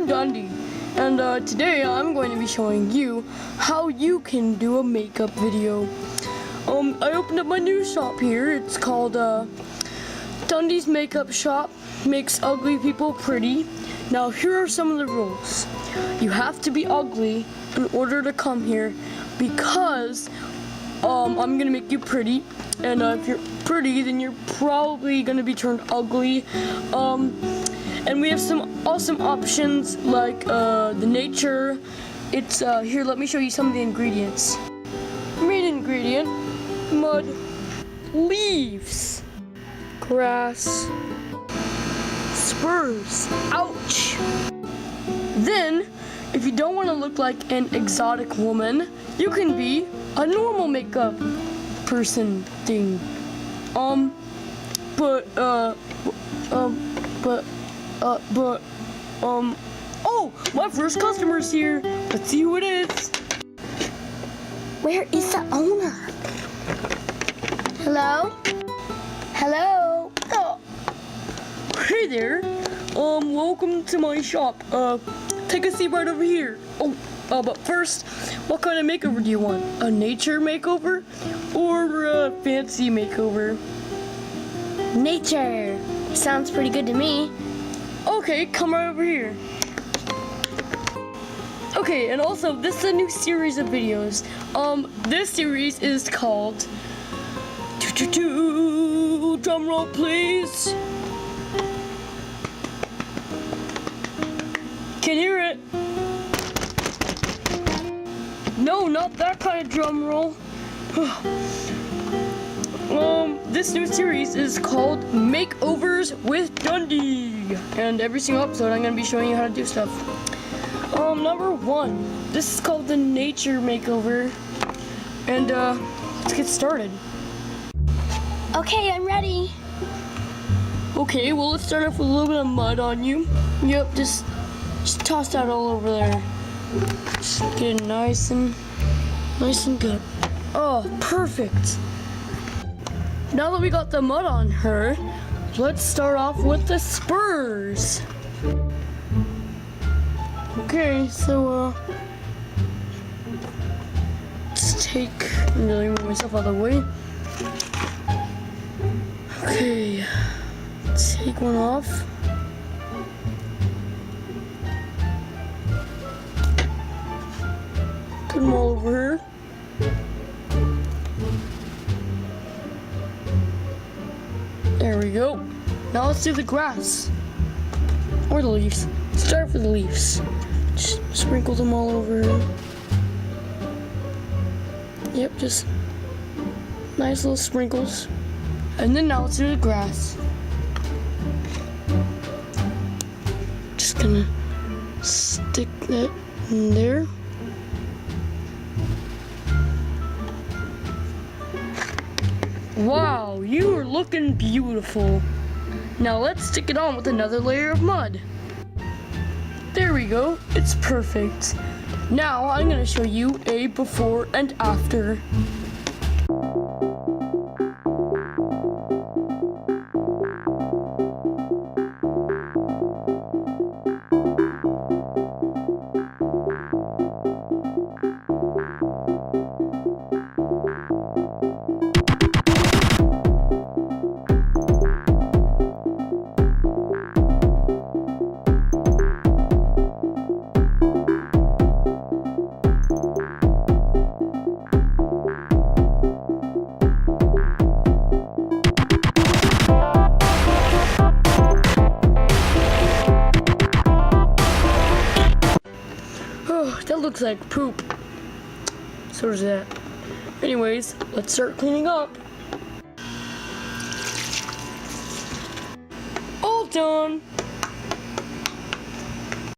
I'm Dundee, and today I'm going to be showing you how you can do a makeup video. I opened up my new shop here. It's called Dundee's Makeup Shop. Makes ugly people pretty. Now here are some of the rules. You have to be ugly in order to come here because I'm gonna make you pretty, and if you're pretty then you're probably gonna be turned ugly. And we have some awesome options like the nature. It's here, let me show you some of the ingredients. Main ingredient: mud, leaves, grass, spurs. Ouch! Then, if you don't want to look like an exotic woman, you can be a normal makeup person thing. Oh, my first customer's here. Let's see who it is. Where is the owner? Hello? Hello? Oh. Hey there. Welcome to my shop. Take a seat right over here. But first, what kind of makeover do you want? A nature makeover or a fancy makeover? Nature. Sounds pretty good to me. Okay, come right over here. Okay, and also, this is a new series of videos. This series is called... Drum roll, please. Can hear it. No, not that kind of drum roll. This new series is called Makeovers with Dundee. And every single episode, I'm gonna be showing you how to do stuff. Number 1, this is called the nature makeover. And, let's get started. Okay, I'm ready. Okay, well, let's start off with a little bit of mud on you. Yep, just toss that all over there. Just get it nice and good. Oh, perfect. Now that we got the mud on her, let's start off with the spurs. Okay, so I'm gonna move myself out of the way. Okay, take one off. Put them all over her. There we go. Now let's do the grass. Or the leaves. Start with the leaves. Just sprinkle them all over her. Yep, just nice little sprinkles. And then now let's do the grass. Just gonna stick that in there. Wow, you are looking beautiful. Now let's stick it on with another layer of mud. There we go, it's perfect. Now I'm gonna show you a before and after. That looks like poop. So does that. Anyways, let's start cleaning up. All done.